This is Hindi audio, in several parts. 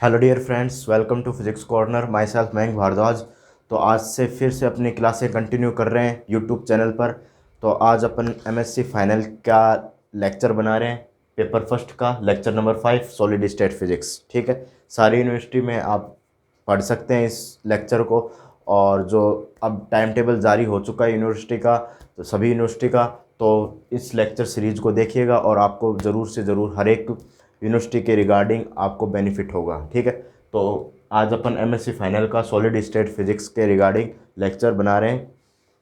Hello dear friends, welcome to physics corner. Myself Mayank Bhardwaj. तो आज से फिर से अपनी क्लासें कंटिन्यू कर रहे हैं यूट्यूब चैनल पर। तो आज अपन एमएससी फाइनल का लेक्चर बना रहे हैं, पेपर फर्स्ट का lecture number 5 solid state physics. ठीक है, सारी यूनिवर्सिटी में आप पढ़ सकते हैं इस लेक्चर को। और जो अब टाइम टेबल जारी हो चुका है यूनिवर्सिटी का, तो सभी यूनिवर्सिटी का, तो इस लेक्चर सीरीज़ को देखिएगा और आपको ज़रूर से ज़रूर हर एक यूनिवर्सिटी के रिगार्डिंग आपको बेनिफिट होगा। ठीक है, तो आज अपन एमएससी फाइनल का सॉलिड स्टेट फिजिक्स के रिगार्डिंग लेक्चर बना रहे हैं।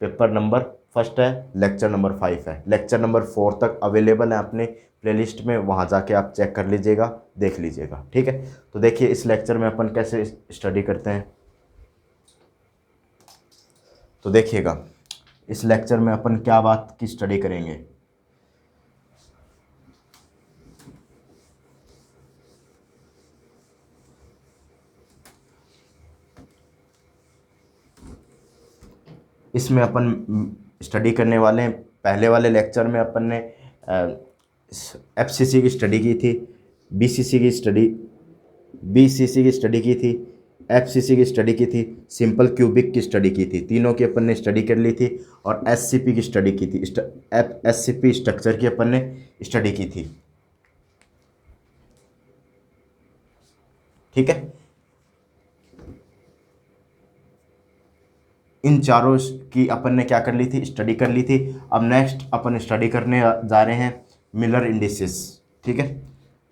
पेपर नंबर फर्स्ट है, लेक्चर नंबर 5 है। लेक्चर नंबर 4 तक अवेलेबल है अपने प्लेलिस्ट में, वहाँ जाके आप चेक कर लीजिएगा, देख लीजिएगा। ठीक है, तो देखिए इस लेक्चर में अपन कैसे स्टडी करते हैं। तो देखिएगा इस लेक्चर में अपन क्या बात की स्टडी करेंगे। इसमें अपन स्टडी करने वाले हैं, पहले वाले लेक्चर में अपन ने एफसीसी की स्टडी की थी, बीसीसी की स्टडी बीसीसी की स्टडी की थी, एफसीसी की स्टडी की थी, सिंपल क्यूबिक की स्टडी की थी। तीनों की अपन ने स्टडी कर ली थी। और एससीपी की स्टडी की थी, एससीपी स्ट्रक्चर की अपन ने स्टडी की थी। ठीक है, इन चारों की अपन ने क्या कर ली थी, स्टडी कर ली थी। अब नेक्स्ट अपन स्टडी करने जा रहे हैं मिलर इंडिसेस। ठीक है,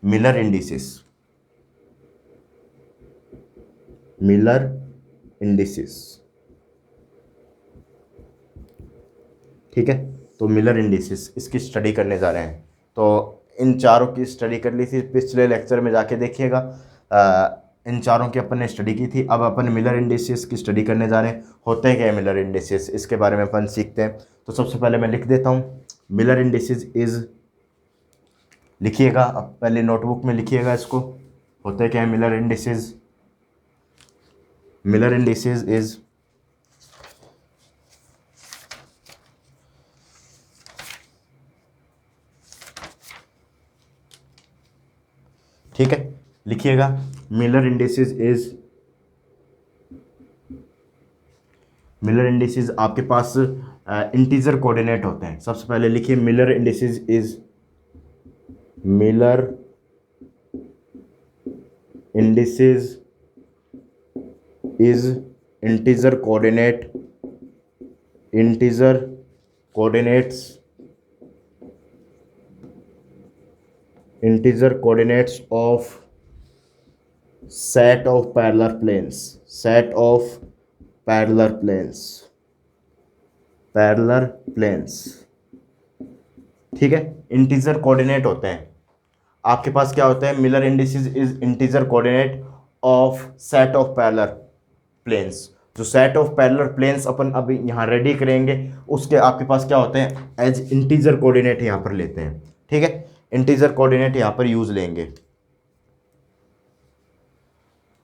मिलर इंडिसेस, मिलर इंडिसेस। ठीक है, तो मिलर इंडिसेस इसकी स्टडी करने जा रहे हैं। तो इन चारों की स्टडी कर ली थी, पिछले लेक्चर में जाके देखिएगा। इन चारों की अपन ने स्टडी की थी। अब अपन मिलर इंडिसेस की स्टडी करने जा रहे हैं। होते हैं क्या मिलर इंडिसेस, इसके बारे में अपन सीखते हैं। तो सबसे पहले मैं लिख देता हूँ, मिलर इंडिसेस इज, लिखिएगा अब, पहले नोटबुक में लिखिएगा इसको। होते क्या है Miller indices, Miller indices is ठीक है, लिखिएगा Miller indices is, Miller indices आपके पास इंटीजर कोऑर्डिनेट होते हैं। सबसे पहले लिखिए Miller indices is, Miller indices is integer coordinate, integer coordinates, integer coordinates of set of parallel planes, set of parallel planes, parallel planes। ठीक है, इंटीजर कोऑर्डिनेट होते हैं आपके पास। क्या होता है, Miller indices is integer coordinate of set of parallel planes. जो सेट ऑफ पैरेलल प्लेन्स अपन अभी यहाँ रेडी करेंगे, उसके आपके पास क्या होते हैं, एज इंटीजर कोऑर्डिनेट यहाँ पर लेते हैं। ठीक है, इंटीजर कोऑर्डिनेट यहाँ पर यूज लेंगे।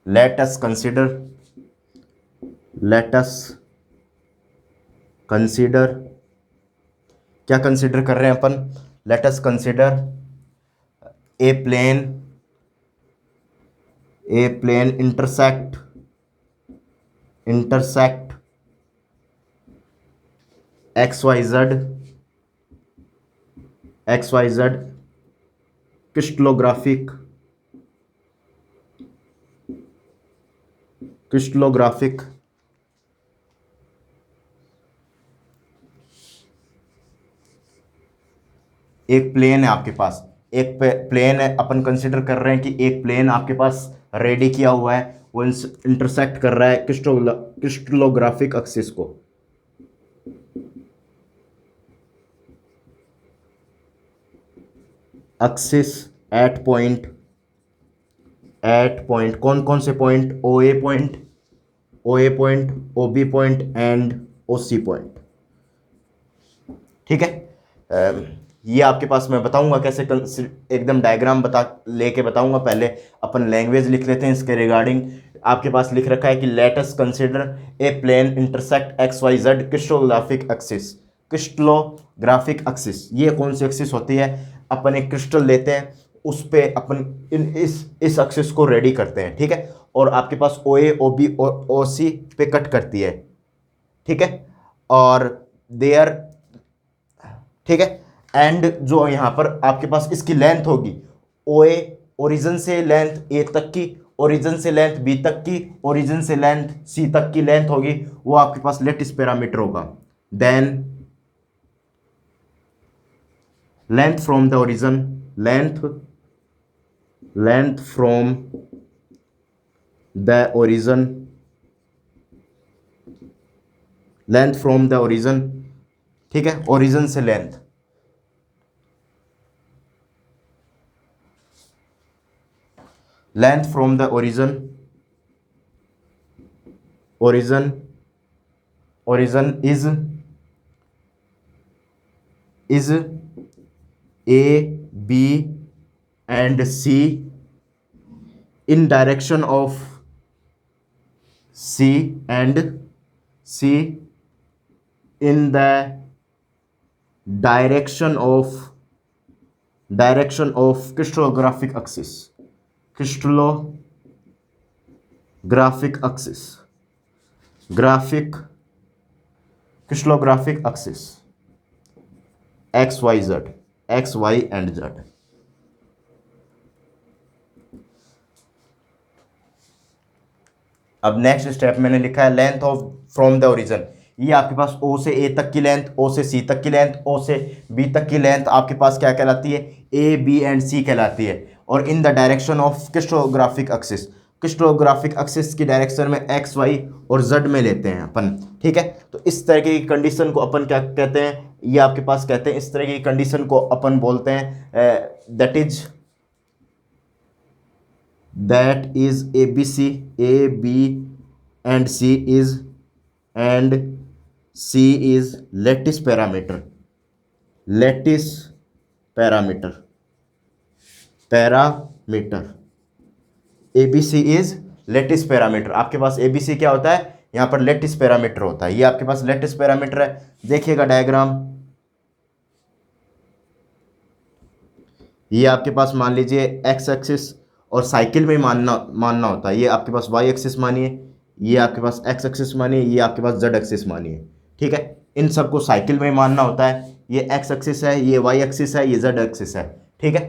let us consider क्या कंसिडर कर रहे हैं अपन, let us consider a plane intersect xyz crystallographic एक प्लेन है आपके पास, एक प्लेन है, अपन कंसिडर कर रहे हैं कि एक प्लेन आपके पास रेडी किया हुआ है, वो इंटरसेक्ट कर रहा है क्रिस्टलोग्राफिक एक्सिस को। एक्सिस एट पॉइंट कौन कौन से point, O A point, O B point and O C point. ठीक है, ये आपके पास मैं बताऊंगा कैसे, एकदम डायग्राम लेके बताऊंगा। पहले अपन लैंग्वेज लिख लेते हैं इसके रिगार्डिंग। आपके पास लिख रखा है कि let us consider a plane intersect x Y z crystallographic axis. Crystallographic axis ये कौन सी एक्सिस होती है, अपन एक क्रिस्टल लेते हैं, उस पे अपन इस एक्सिस को रेडी करते हैं, ठीक है। और आपके पास ओ ए ओ बी और ओ सी पे कट करती है, ठीक है। और देयर, ठीक है। एंड जो यहाँ पर आपके पास इसकी लेंथ होगी, ओ ए ओरिजिन से लेंथ ए तक की, ओरिजिन से लेंथ बी तक की, ओरिजिन से लेंथ सी तक की लेंथ होगी, वो आपके पास लेटिस पैरामीटर होगा। Then length from the origin, length from the origin, length from the origin, ठीक है। ओरिजिन से length, length from the origin, origin is a b and c in direction of C and C in the direction of crystallographic axis, crystallographic axis, crystallographic axis x y z, x y and z। अब नेक्स्ट स्टेप मैंने लिखा है length of from the origin. ये आपके पास ओ से ए तक की लेंथ, ओ से सी तक की लेंथ, ओ से बी तक की लेंथ आपके पास क्या कहलाती है, ए बी एंड सी कहलाती है। और in the direction of crystallographic axis, crystallographic axis की डायरेक्शन में एक्स वाई और जेड में लेते हैं अपन, ठीक है। तो इस तरह की कंडीशन को अपन क्या कहते हैं, ये आपके पास कहते हैं, इस तरह की कंडीशन को अपन बोलते हैं that is ABC, A, B and C is lattice parameter, ABC is lattice parameter। आपके पास ABC क्या होता है, यहाँ पर लेटिस पैरामीटर होता है। ये आपके पास लेटिस पैरामीटर है, देखिएगा डायग्राम। ये आपके पास मान लीजिए एक्स एक्सिस और साइकिल में मानना होता है। ये आपके पास वाई एक्सिस मानिए, ये आपके पास एक्स एक्सिस मानिए, ये आपके पास जेड एक्सिस मानिए, ठीक है। इन सबको साइकिल में मानना होता है। ये एक्स एक्सिस है, ये वाई एक्सिस है, ये जेड एक्सिस है, ठीक है।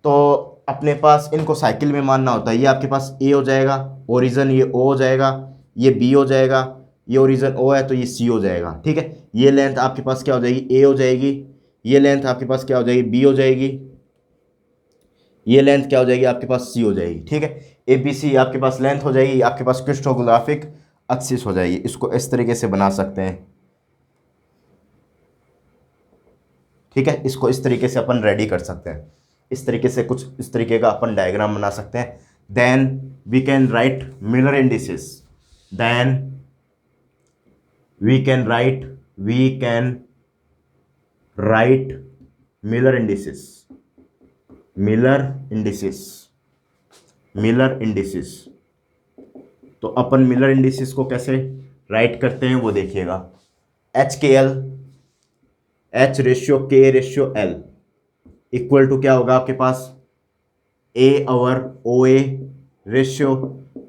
तो अपने पास इनको साइकिल में मानना होता है। ये आपके पास ए हो जाएगा ओरिजिन, ये ओ हो जाएगा, ये बी हो जाएगा, ये ओरिजिन ओ है तो ये सी हो जाएगा, ठीक है। ये लेंथ आपके पास क्या हो जाएगी, ए हो जाएगी। ये लेंथ आपके पास क्या हो जाएगी, बी हो जाएगी। ये लेंथ क्या हो जाएगी आपके पास, सी हो जाएगी, ठीक है। ए बी सी आपके पास लेंथ हो जाएगी, आपके पास क्रिस्टोग्राफिक एक्सिस हो जाएगी। इसको इस तरीके से बना सकते हैं, ठीक है। इसको इस तरीके से अपन रेडी कर सकते हैं, इस तरीके से कुछ इस तरीके का अपन डायग्राम बना सकते हैं। Then we can write Miller indices, then we can write Miller indices. तो अपन मिलर इंडिसेस को कैसे राइट करते हैं वो देखिएगा। H ratio K ratio L equal to क्या होगा आपके पास, A over OA ratio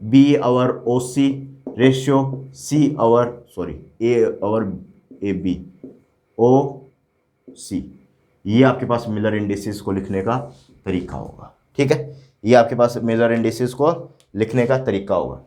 B over OC ratio A over AB OC। ये आपके पास मिलर इंडिसेस को लिखने का तरीका होगा, ठीक है। ये आपके पास मिलर इंडिसेस को लिखने का तरीका होगा।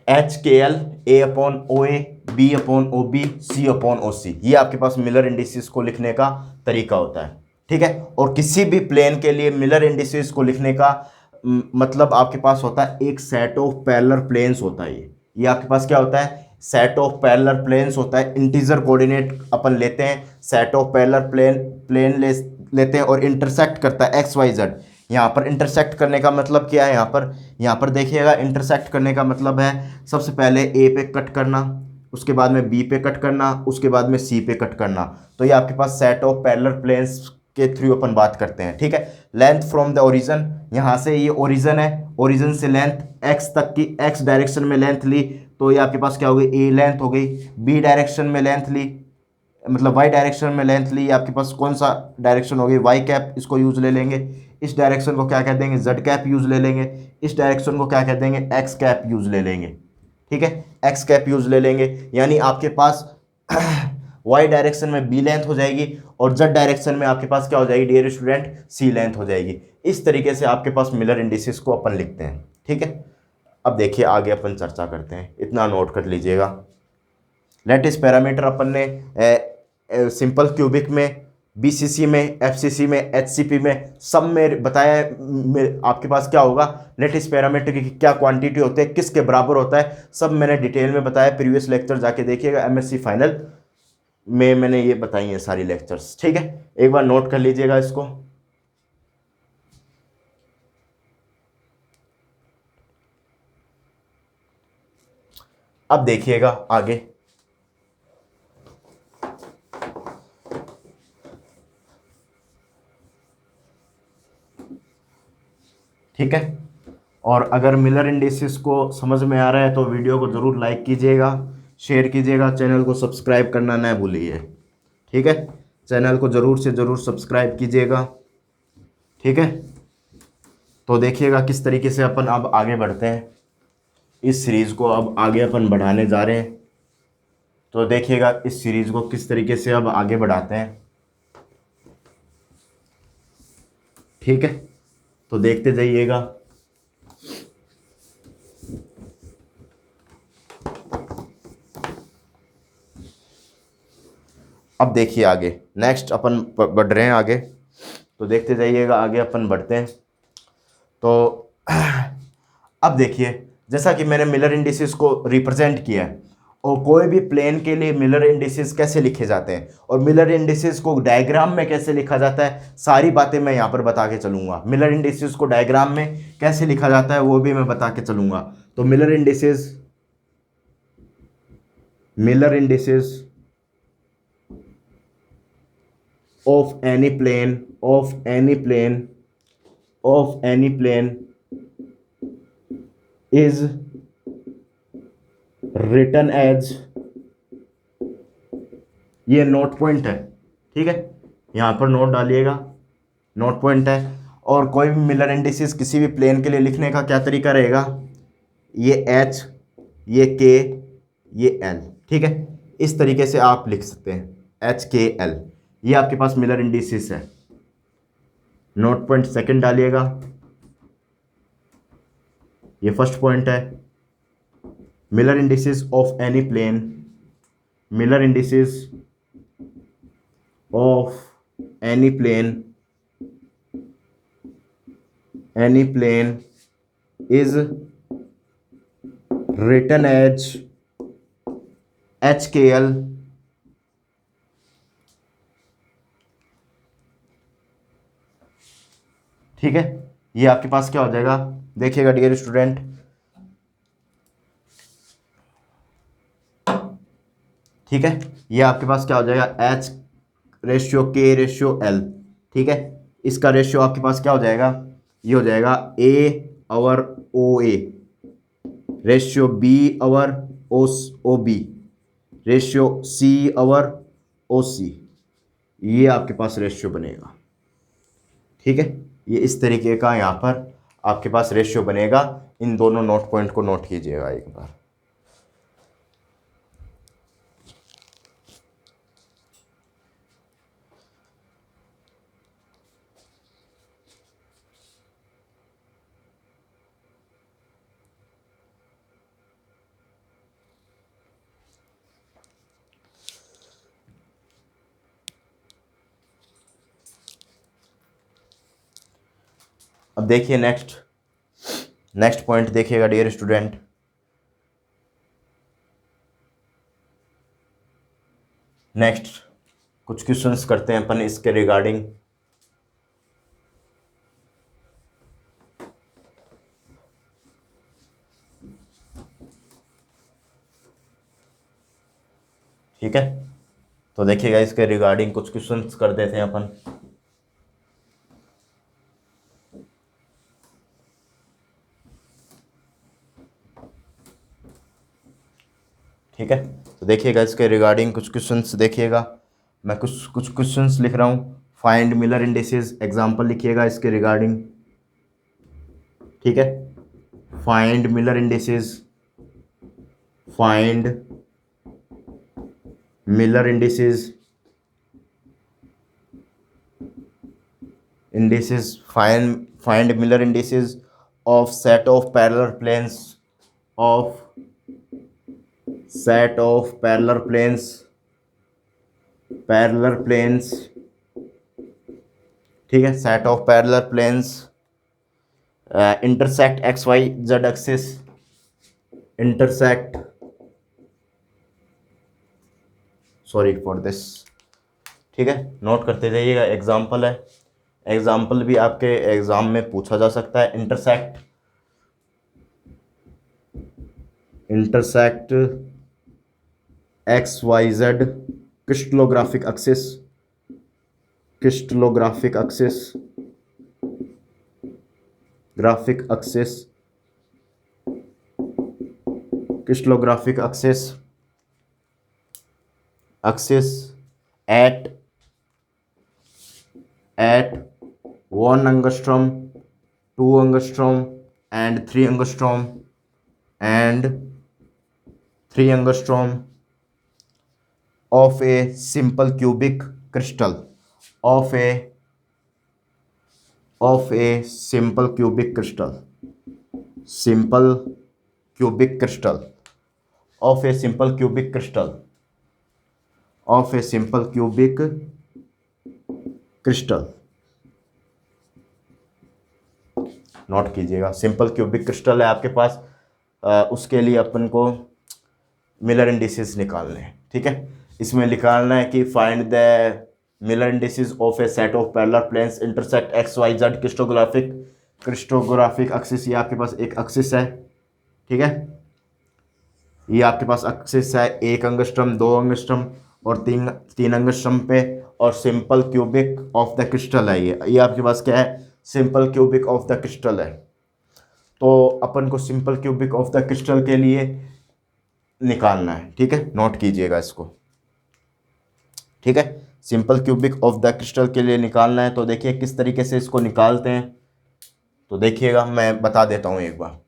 HKL A upon OA B upon OB C upon OC, ये आपके पास मिलर इंडिसेस को लिखने का तरीका होता है, ठीक है। और किसी भी प्लेन के लिए मिलर इंडिसेस को लिखने का मतलब आपके पास होता है एक सेट ऑफ पैरेलल प्लेन्स होता है। ये आपके पास क्या होता है, सेट ऑफ पैरेलल प्लेन्स होता है। इंटीजर कोऑर्डिनेट अपन लेते हैं, सेट ऑफ पैरेलल प्लेन लेते हैं और इंटरसेक्ट करता है एक्स वाई जेड। यहाँ पर इंटरसेक्ट करने का मतलब क्या है, यहाँ पर देखिएगा, इंटरसेक्ट करने का मतलब है सबसे पहले ए पे कट करना, उसके बाद में बी पे कट करना, उसके बाद में सी पे कट करना। तो ये आपके पास सेट ऑफ पैरेलल प्लेन्स के थ्रू अपन बात करते हैं, ठीक है। लेंथ फ्रॉम द ओरिजिन, यहाँ से ये ओरिजिन है, ओरिजिन से लेंथ एक्स तक की, एक्स डायरेक्शन में लेंथ ली तो ये आपके पास क्या हो गई, ए लेंथ हो गई। बी डायरेक्शन में लेंथ ली, मतलब वाई डायरेक्शन में लेंथ ली, आपके पास कौन सा डायरेक्शन होगी, वाई कैप, इसको यूज़ ले लेंगे। इस डायरेक्शन को क्या कह देंगे, जेड कैप यूज़ ले लेंगे। इस डायरेक्शन को क्या कह देंगे, एक्स कैप यूज़ ले लेंगे। ठीक है, एक्स कैप यूज़ ले लेंगे, यानी आपके पास वाई डायरेक्शन में बी लेंथ हो जाएगी और जेड डायरेक्शन में आपके पास क्या हो जाएगी डियर स्टूडेंट, सी लेंथ हो जाएगी। इस तरीके से आपके पास मिलर इंडिसेस को अपन लिखते हैं। ठीक है, अब देखिए आगे अपन चर्चा करते हैं, इतना नोट कर लीजिएगा। लेटिस पैरामीटर अपन ने सिंपल क्यूबिक में, बीसीसी में, एफसीसी में, एचसीपी में सब में बताया है। आपके पास क्या होगा, लेटिस पैरामीटर की क्या क्वांटिटी होते हैं, किसके बराबर होता है, सब मैंने डिटेल में बताया। प्रीवियस लेक्चर जाके देखिएगा, एमएससी फाइनल में मैंने ये बताई हैं सारी लेक्चर्स। ठीक है, एक बार नोट कर लीजिएगा इसको। अब देखिएगा आगे, ठीक है। और अगर मिलर इंडिसेस को समझ में आ रहा है तो वीडियो को ज़रूर लाइक कीजिएगा, शेयर कीजिएगा, चैनल को सब्सक्राइब करना ना भूलिए। ठीक है, चैनल को ज़रूर से ज़रूर सब्सक्राइब कीजिएगा। ठीक है, तो देखिएगा किस तरीके से अपन अब आगे बढ़ते हैं, इस सीरीज़ को अब आगे अपन बढ़ाने जा रहे हैं। तो देखिएगा इस सीरीज़ को किस तरीके से अब आगे बढ़ाते हैं। ठीक है, तो देखते जाइएगा। अब देखिए आगे, नेक्स्ट अपन बढ़ रहे हैं आगे, तो देखते जाइएगा आगे अपन बढ़ते हैं। तो अब देखिए, जैसा कि मैंने मिलर इंडिसेस को रिप्रेजेंट किया है, और कोई भी प्लेन के लिए मिलर इंडिसेस कैसे लिखे जाते हैं और मिलर इंडिसेस को डायग्राम में कैसे लिखा जाता है, सारी बातें मैं यहाँ पर बता के चलूँगा। मिलर इंडिसेस को डायग्राम में कैसे लिखा जाता है वो भी मैं बता के चलूँगा। तो Miller indices of any plane is written as, ये नोट पॉइंट है। ठीक है, यहाँ पर नोट डालिएगा, नोट पॉइंट है। और कोई भी मिलर इंडिसेस किसी भी प्लेन के लिए लिखने का क्या तरीका रहेगा, ये एच, ये के, ये एल। ठीक है, इस तरीके से आप लिख सकते हैं, एच के एल, ये आपके पास मिलर इंडिसेस है। नोट पॉइंट सेकंड डालिएगा, ये फर्स्ट पॉइंट है। Miller indices of any plane, Miller indices of any plane is written as HKL, ठीक है। ये आपके पास क्या हो जाएगा, देखिएगा डियर स्टूडेंट, ठीक है, ये आपके पास क्या हो जाएगा, H ratio K ratio L। ठीक है, इसका रेशियो आपके पास क्या हो जाएगा, ये हो जाएगा A और OA रेशियो B और OB रेशियो C और OC, ये आपके पास रेशियो बनेगा। ठीक है, ये इस तरीके का यहाँ पर आपके पास रेशियो बनेगा। इन दोनों नोट पॉइंट को नोट कीजिएगा एक बार। अब देखिए नेक्स्ट पॉइंट देखिएगा डियर स्टूडेंट। नेक्स्ट कुछ क्वेश्चंस करते हैं अपन इसके रिगार्डिंग। ठीक है, तो देखिएगा इसके रिगार्डिंग कुछ क्वेश्चंस कर देते हैं अपन। ठीक है, तो देखिएगा इसके रिगार्डिंग कुछ क्वेश्चंस देखिएगा। मैं कुछ कुछ क्वेश्चंस लिख रहा हूँ। फाइंड मिलर इंडिसेस, एग्जांपल लिखिएगा इसके रिगार्डिंग, ठीक है। Find Miller indices, find Miller indices, find Miller indices of set of parallel planes of set of parallel planes, ठीक है, set of parallel planes intersect x y z axis, intersect, sorry for this, ठीक है, नोट करते जाइएगा। एग्जाम्पल है, एग्जाम्पल भी आपके एग्जाम में पूछा जा सकता है। Intersect x Y z crystallographic axis, crystallographic axis, graphic axis, crystallographic axis, axis at 1 angstrom, 2 angstrom and 3 angstrom of a simple cubic crystal, of a simple cubic crystal, simple cubic crystal, of a simple cubic crystal, of a simple cubic crystal, note कीजिएगा। सिंपल क्यूबिक क्रिस्टल है आपके पास, उसके लिए अपन को मिलर इंडिसेस निकालने हैं, ठीक है। इसमें निकालना है कि find the Miller indices of a set of parallel planes intersect x Y Z crystallographic axis. ये आपके पास एक एक्सिस है, ठीक है, ये आपके पास एक्सिस है 1 एंगस्ट्रम, 2 एंगस्ट्रम और 3 एंगस्ट्रम पे, और simple cubic of the crystal है। ये आपके पास क्या है, simple cubic of the crystal है। तो अपन को simple cubic of the crystal के लिए निकालना है, ठीक है, नोट कीजिएगा इसको, ठीक है। Simple cubic of the crystal के लिए निकालना है, तो देखिए किस तरीके से इसको निकालते हैं। तो देखिएगा, मैं बता देता हूँ एक बार।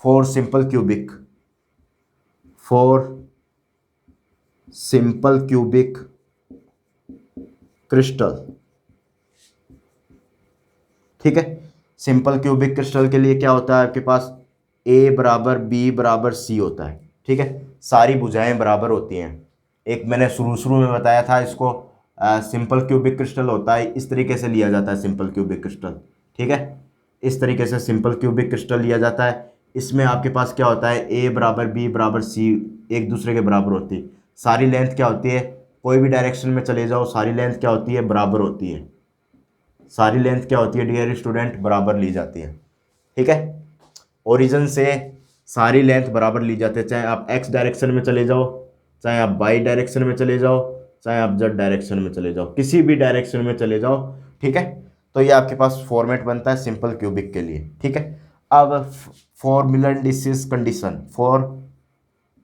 फॉर सिंपल क्यूबिक क्रिस्टल, ठीक है। सिंपल क्यूबिक क्रिस्टल के लिए क्या होता है आपके पास, A बराबर B बराबर C होता है, ठीक है। सारी भुजाएं बराबर होती हैं। एक मैंने शुरू में बताया था इसको, सिंपल क्यूबिक क्रिस्टल होता है, इस तरीके से लिया जाता है सिंपल क्यूबिक क्रिस्टल, ठीक है। इस तरीके से सिंपल क्यूबिक क्रिस्टल लिया जाता है। इसमें आपके पास क्या होता है, A बराबर B बराबर C एक दूसरे के बराबर होती है। सारी लेंथ क्या होती है, कोई भी डायरेक्शन में चले जाओ, सारी लेंथ क्या होती है, बराबर होती है। सारी लेंथ क्या होती है डियर स्टूडेंट, बराबर ली जाती है, ठीक है। ओरिजिन से सारी लेंथ बराबर ली जाती है, चाहे आप एक्स डायरेक्शन में चले जाओ, चाहे आप वाई डायरेक्शन में चले जाओ, चाहे आप जेड डायरेक्शन में चले जाओ, किसी भी डायरेक्शन में चले जाओ, ठीक है। तो ये आपके पास फॉर्मेट बनता है सिंपल क्यूबिक के लिए, ठीक है। अब for Miller indices condition, for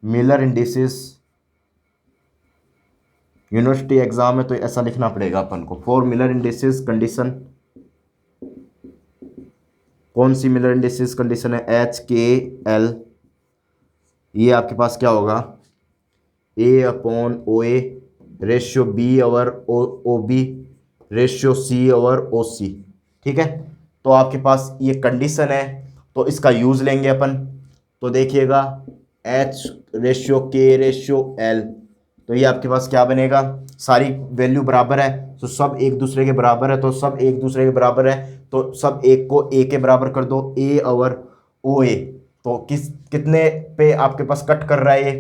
Miller indices, university exam है तो ऐसा लिखना पड़ेगा अपन को। फॉर मिलर इंडिसेस कंडीशन, कौन सी मिलर इंडिसेस कंडीशन है, HKL, ये आपके पास क्या होगा, A/OA ratio B over OB ratio C over OC, ठीक है। तो आपके पास ये कंडीशन है, तो इसका यूज लेंगे अपन। तो देखिएगा H ratio K ratio L, तो ये आपके पास क्या बनेगा, सारी वैल्यू बराबर है तो सब एक दूसरे के बराबर है, तो सब एक दूसरे के बराबर है तो सब एक को A के बराबर कर दो, A ओवर OA। तो कितने पे आपके पास कट कर रहा है, ये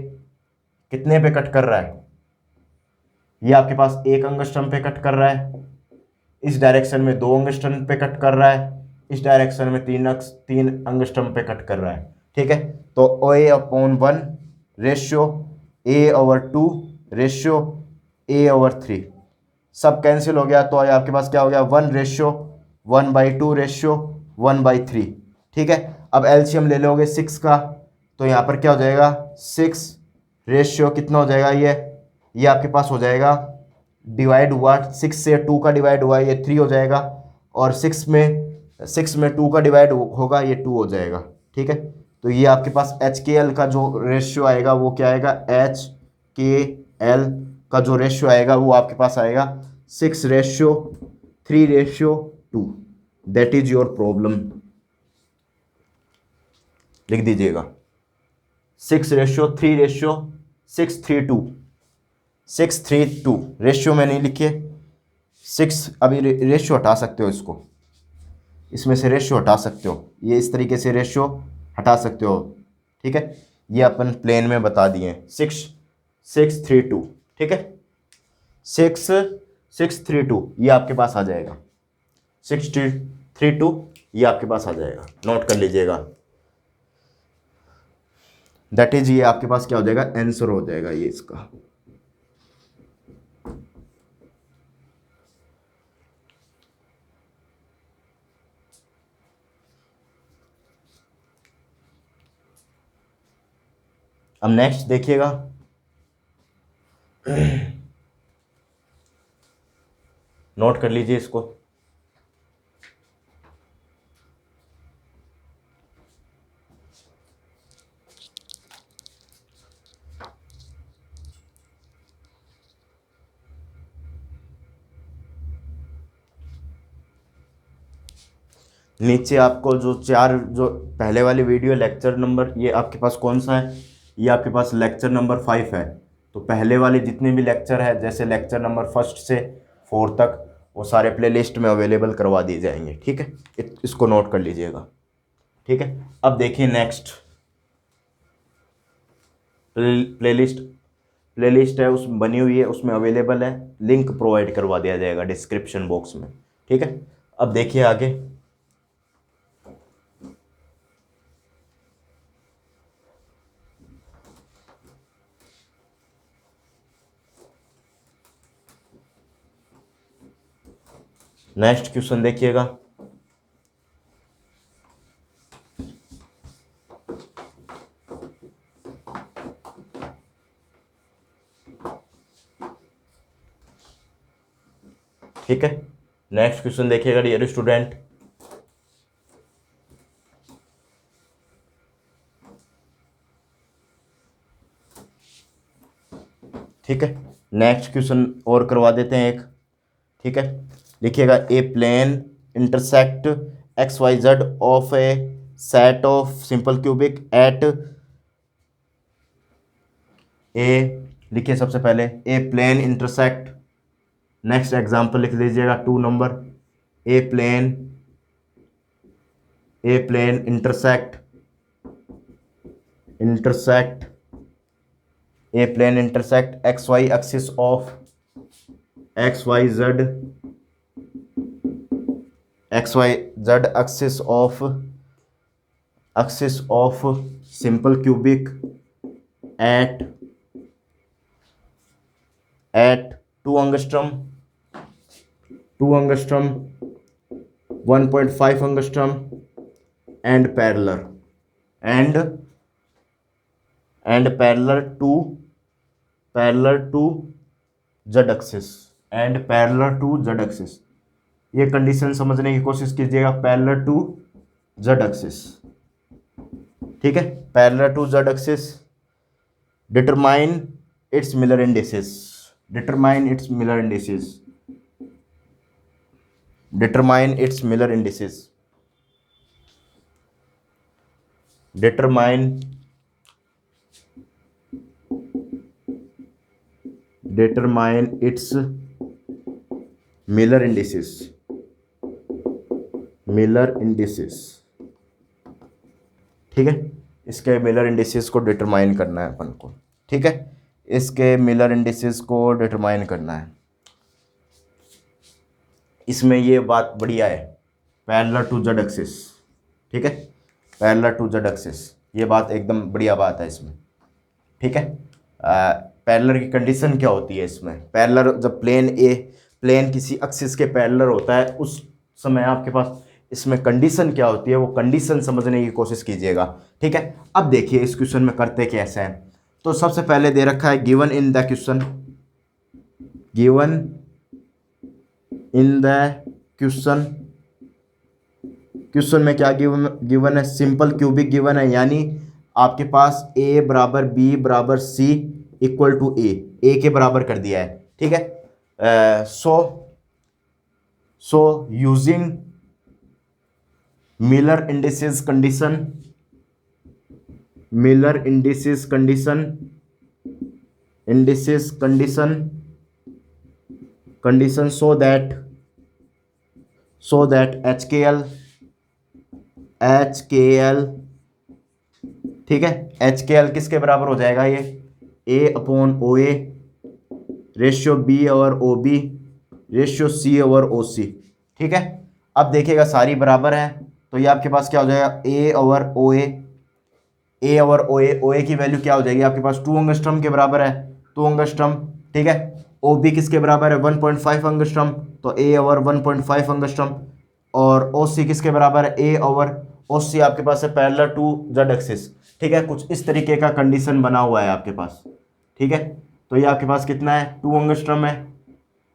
कितने पे कट कर रहा है, ये आपके पास 1 एंगस्ट्रम पे कट कर रहा है, इस डायरेक्शन में 2 एंगस्ट्रम पे कट कर रहा है, इस डायरेक्शन में 3 एंगस्ट्रम पे कट कर रहा है, ठीक है। तो OA/1 ratio A/2 ratio A/3 सब कैंसिल हो गया, तो आपके पास क्या हो गया, 1 रेशियो 1/2 रेशियो 1/3, ठीक है। अब एलसीएम ले लोगे 6 का, तो यहाँ पर क्या हो जाएगा, 6 रेशियो कितना हो जाएगा, ये आपके पास हो जाएगा डिवाइड हुआ, 6 से 2 का डिवाइड हुआ, ये 3 हो जाएगा, और 6 में 2 का डिवाइड होगा, ये 2 हो जाएगा। ठीक है, तो ये आपके पास एच के एल का जो रेशियो आएगा वो क्या आएगा, एच के एल का जो रेशियो आएगा वो आपके पास आएगा 6:3:2। That is your problem. लिख दीजिएगा 6:3:632। 6:3:2 रेशियो में नहीं लिखिए 6, अभी रेशियो हटा सकते हो, इसको इसमें से रेशियो हटा सकते हो, ये इस तरीके से रेशियो हटा सकते हो। ठीक है, ये अपन प्लेन में बता दिए 6:3:2। ठीक है, 6:3:2 ये आपके पास आ जाएगा, 6:3:2 ये आपके पास आ जाएगा, नोट कर लीजिएगा। दैट इज ये आपके पास क्या हो जाएगा, आंसर हो जाएगा ये इसका। अब नेक्स्ट देखिएगा, नोट कर लीजिए इसको। नीचे आपको जो पहले वाली वीडियो लेक्चर नंबर, ये आपके पास कौन सा है, ये आपके पास लेक्चर नंबर 5 है। तो पहले वाले जितने भी लेक्चर है, जैसे लेक्चर नंबर 1 से 4 तक, वो सारे प्ले लिस्ट में अवेलेबल करवा दिए जाएंगे। ठीक है, इसको नोट कर लीजिएगा। ठीक है, अब देखिए नेक्स्ट प्लेलिस्ट है, उसमें बनी हुई है, उसमें अवेलेबल है, लिंक प्रोवाइड करवा दिया जाएगा डिस्क्रिप्शन बॉक्स में। ठीक है, अब देखिए आगे, नेक्स्ट क्वेश्चन देखिएगा। ठीक है, नेक्स्ट क्वेश्चन देखिएगा डियर स्टूडेंट। ठीक है, नेक्स्ट क्वेश्चन और करवा देते हैं एक। ठीक है, लिखिएगा a plane intersect x Y Z of a set of simple cubic at A. लिखिए सबसे पहले a plane intersect, next example लिख लीजिएगा 2 number, a plane intersect a plane intersect x Y axis of X Y Z axis of simple cubic at 2 angstrom 1.5 angstrom and parallel to z axis ये कंडीशन समझने की कोशिश कीजिएगा, पैरेलल टू z एक्सिस। ठीक है, parallel to z axis, determine its Miller indices determine its Miller indices determine its Miller indices determine its Miller indices ठीक है, इसके मिलर इंडिसेस को डिटरमाइन करना है अपन को। ठीक है, इसके मिलर इंडिसेस को डिटरमाइन करना है। इसमें ये बात बढ़िया है, पैरेलल टू जेड एक्सिस। ठीक है, पैरेलल टू जेड एक्सिस, ये बात एकदम बढ़िया बात है इसमें। ठीक है, पैरेलल की कंडीशन क्या होती है इसमें, पैरेलल जब प्लेन किसी एक्सिस के पैरेलल होता है उस समय आपके पास इसमें कंडीशन क्या होती है, वो कंडीशन समझने की कोशिश कीजिएगा। ठीक है, अब देखिए इस क्वेश्चन में करते कैसे हैं। तो सबसे पहले दे रखा है given in the question given in the question, question में क्या गिवन है, सिंपल क्यूबिक गिवन है, यानी आपके पास a बराबर b बराबर c इक्वल टू ए के बराबर कर दिया है, ठीक है। So using Miller indices condition, Miller indices condition, indices condition so that HKL, ठीक है, HKL किसके बराबर हो जाएगा, ये A upon OA ratio B और OB रेशियो C और OC, ठीक है। अब देखिएगा सारी बराबर है, तो ये आपके पास क्या हो जाएगा, A और OA की वैल्यू क्या हो जाएगी आपके पास 2 एंगस्ट्रम के बराबर है, 2 एंगस्ट्रम, ठीक है। OB किसके बराबर है 1.5 एंगस्ट्रम, तो A और 1.5 एंगस्ट्रम, और OC किसके बराबर है, A और OC आपके पास है पैरेलल टू Z एक्सिस, ठीक है। कुछ इस तरीके का कंडीशन बना हुआ है आपके पास, ठीक है। तो ये आपके पास कितना है 2 एंगस्ट्रम है,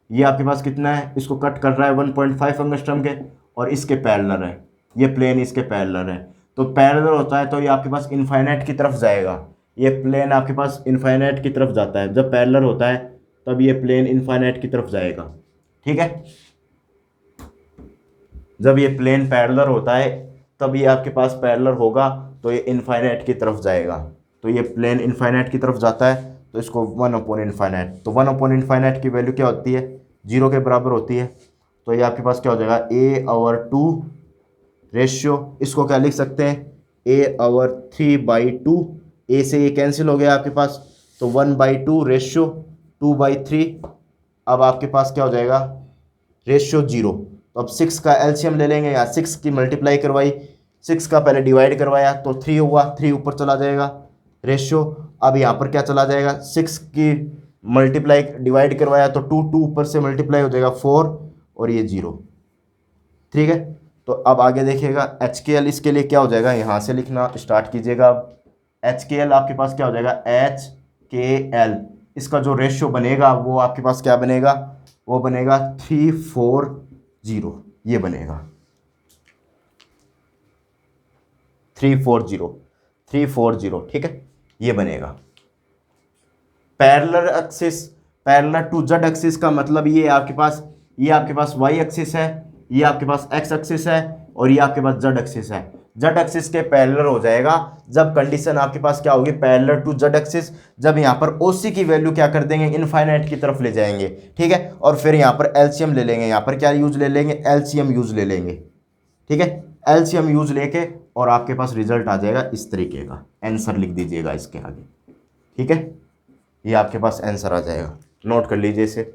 ये आपके पास कितना है, इसको कट कर रहा है 1.5 एंगस्ट्रम के, और इसके पैरेलल है, ये प्लेन इसके पैरेलल है। तो पैरेलल होता है तो ये आपके पास इनफाइनाइट की तरफ जाएगा, ये प्लेन आपके पास इनफाइनाइट की तरफ जाता है, जब पैरेलल होता है तब ये प्लेन इनफाइनाइट की तरफ जाएगा, ठीक है। जब ये प्लेन पैरेलल होता है तब ये आपके पास पैरेलल होगा तो ये इनफाइनाइट की तरफ जाएगा, तो ये प्लेन इनफाइनाइट की तरफ जाता है तो इसको 1 अपॉन इनफाइनाइट, तो 1 अपॉन इनफाइनाइट की वैल्यू क्या होती है, 0 के बराबर होती है। तो ये आपके पास क्या हो जाएगा A और 2 रेशियो, इसको क्या लिख सकते हैं A और 3/2, A से ये कैंसिल हो गया आपके पास, तो 1/2 रेशियो 2/3, अब आपके पास क्या हो जाएगा रेशियो 0। तो अब 6 का एलसीएम ले लेंगे, या 6 की मल्टीप्लाई करवाई, 6 का पहले डिवाइड करवाया तो 3 हुआ, 3 ऊपर चला जाएगा रेशियो, अब यहाँ पर क्या चला जाएगा 6 की मल्टीप्लाई डिवाइड करवाया तो 2 ऊपर से मल्टीप्लाई हो जाएगा 4 और ये 0, ठीक है। तो अब आगे देखिएगा HKL, इसके लिए क्या हो जाएगा, यहाँ से लिखना स्टार्ट कीजिएगा। अब HKL आपके पास क्या हो जाएगा HKL, इसका जो रेशियो बनेगा वो आपके पास क्या बनेगा, वो बनेगा 340, ये बनेगा 340, ठीक है, ये बनेगा। Parallel axis, parallel to Z axis का मतलब ये आपके पास, ये आपके पास Y एक्सिस है, ये आपके पास X एक्सिस है, और ये आपके पास Z एक्सिस है। Z एक्सिस के पैरेलल हो जाएगा जब कंडीशन आपके पास क्या होगी पैरेलल टू Z एक्सिस, जब यहाँ पर OC की वैल्यू क्या कर देंगे इनफाइनाइट की तरफ ले जाएंगे, ठीक है। और फिर यहाँ पर एलसीएम ले लेंगे, यहाँ पर क्या यूज ले लेंगे एलसीएम यूज ले लेंगे, ठीक है। एलसीएम यूज लेके और आपके पास रिजल्ट आ जाएगा इस तरीके का, आंसर लिख दीजिएगा इसके आगे, ठीक है। ये आपके पास आंसर आ जाएगा, नोट कर लीजिए इसे।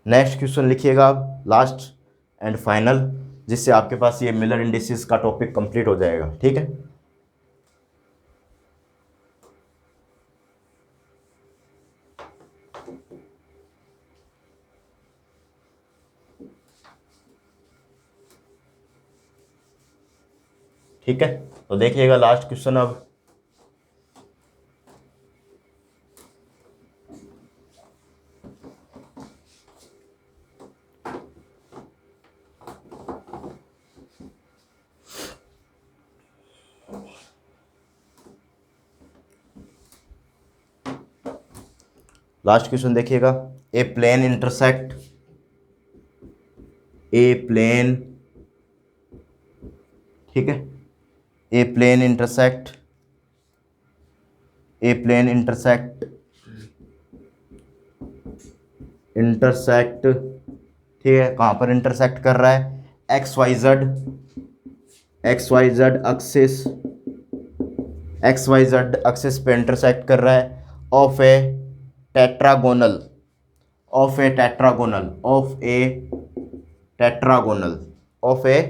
नेक्स्ट क्वेश्चन लिखिएगा आप, लास्ट एंड फाइनल, जिससे आपके पास ये मिलर इंडिसेस का टॉपिक कंप्लीट हो जाएगा, ठीक है। ठीक है, तो देखिएगा लास्ट क्वेश्चन अब। लास्ट क्वेश्चन देखिएगा, a plane intersect, a plane, ठीक है, a plane intersect, a plane intersect, intersect, ठीक है, कहाँ पर इंटरसेक्ट कर रहा है X Y Z axis, X Y Z axis पे इंटरसेक्ट कर रहा है of a tetragonal, of a tetragonal, of a tetragonal, of a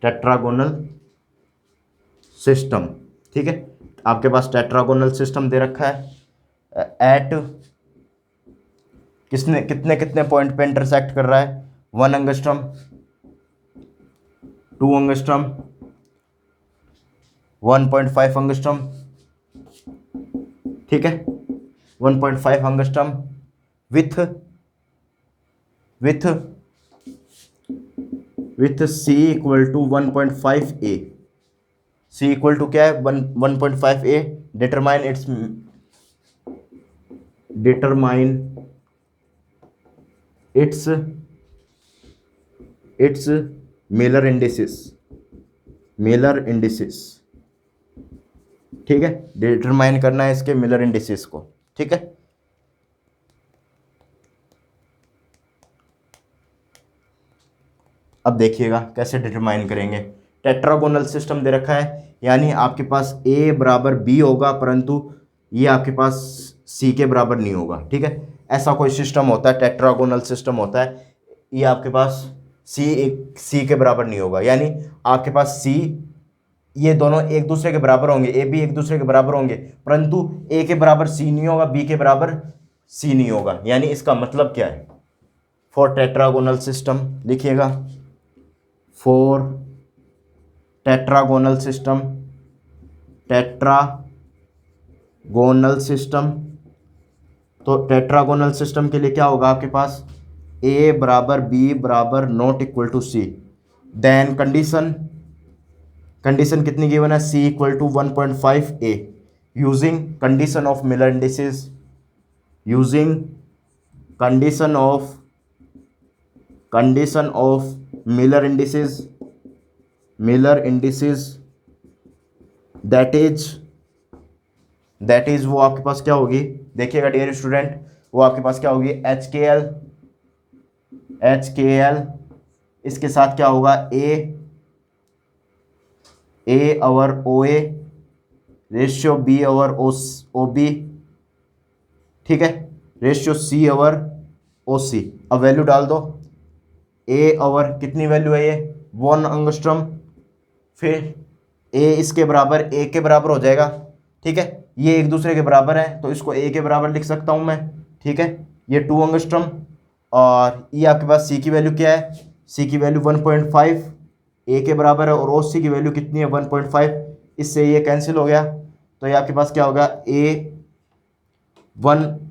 tetragonal system. ठीक है, आपके पास टेट्रागोनल सिस्टम दे रखा है एट किसने कितने कितने पॉइंट पे इंटरसेक्ट कर रहा है, 1 एंगस्ट्रम, 2 एंगस्ट्रम, 1.5 एंगस्ट्रम। ठीक है, 1.5 angstrom with c equal to 1.5 a। c equal to क्या है, 1.5 a। Determine its Miller indices. ठीक है, डिटरमाइन करना है इसके मिलर इंडिसेस को। ठीक है, अब देखिएगा कैसे डिटरमाइन करेंगे। टेट्रागोनल सिस्टम दे रखा है, यानी आपके पास a बराबर b होगा, परंतु ये आपके पास c के बराबर नहीं होगा। ठीक है, ऐसा कोई सिस्टम होता है, टेट्रागोनल सिस्टम होता है, ये आपके पास c के बराबर नहीं होगा, यानी आपके पास c, ये दोनों एक दूसरे के बराबर होंगे, ए बी एक दूसरे के बराबर होंगे, परंतु ए के बराबर सी नहीं होगा, बी के बराबर सी नहीं होगा। यानी इसका मतलब क्या है, फॉर टेट्रागोनल सिस्टम लिखिएगा, फॉर टेट्रागोनल सिस्टम। तो टेट्रागोनल सिस्टम के लिए क्या होगा आपके पास, ए बराबर बी बराबर not equal to C. Then condition कितनी गिवन है, c equal to 1.5 a using condition of Miller indices that is वो आपके पास क्या होगी, देखिएगा डियर स्टूडेंट, वो आपके पास क्या होगी, HKL, इसके साथ क्या होगा, A over OA ratio B over OB। ठीक है, रेशियो C ओवर OC। अब वैल्यू डाल दो, A ओवर कितनी वैल्यू है ये, 1 एंगस्ट्रम, फिर A इसके बराबर A के बराबर हो जाएगा। ठीक है, ये एक दूसरे के बराबर है तो इसको A के बराबर लिख सकता हूँ मैं। ठीक है, ये 2 एंगस्ट्रम, और ये आपके पास C की वैल्यू क्या है, C की वैल्यू 1.5 A के बराबर है, और OC की वैल्यू कितनी है, 1.5। इससे ये कैंसिल हो गया, तो ये आपके पास क्या होगा, A1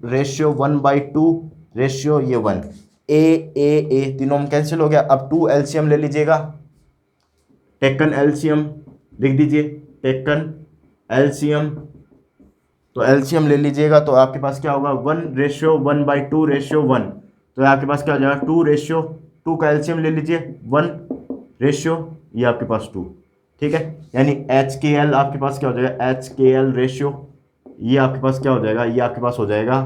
रेशियो 1/2 रेशियो ये 1, A तीनों में कैंसिल हो गया। अब 2 एलसीएम ले लीजिएगा, टेकन एलसीएम लिख दीजिए, टेकन एलसीएम। तो एलसीएम ले लीजिएगा, तो आपके पास क्या होगा, 1 रेशियो 1/2 रेशियो 1, तो आपके पास क्या हो जाएगा, 2 रेशियो 2 का एलसीएम ले लीजिए, 1 रेशियो ये आपके पास 2। ठीक है, यानी HKL आपके पास क्या हो जाएगा, HKL रेशियो ये आपके पास क्या हो जाएगा, ये आपके पास हो जाएगा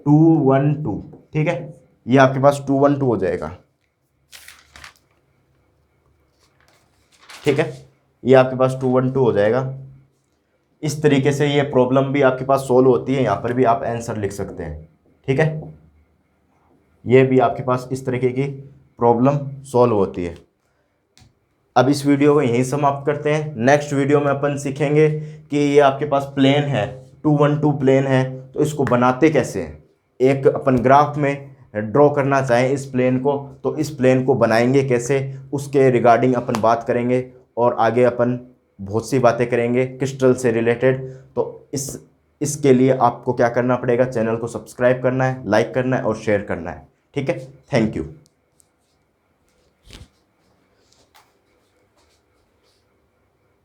2:1:2। ठीक है, ये आपके पास 2:1:2 हो जाएगा। ठीक है, ये आपके पास 2:1:2 हो जाएगा। इस तरीके से ये प्रॉब्लम भी आपके पास सोल्व होती है, यहाँ पर भी आप आंसर लिख सकते हैं। ठीक है, ये भी आपके पास इस तरीके की प्रॉब्लम सॉल्व होती है। अब इस वीडियो को यहीं समाप्त करते हैं। नेक्स्ट वीडियो में अपन सीखेंगे कि ये आपके पास प्लेन है, 2:1:2 प्लेन है, तो इसको बनाते कैसे हैं। एक अपन ग्राफ में ड्रॉ करना चाहें इस प्लेन को, तो इस प्लेन को बनाएंगे कैसे, उसके रिगार्डिंग अपन बात करेंगे, और आगे अपन बहुत सी बातें करेंगे क्रिस्टल से रिलेटेड। तो इसके लिए आपको क्या करना पड़ेगा, चैनल को सब्सक्राइब करना है, लाइक करना है और शेयर करना है। ठीक है, थैंक यू।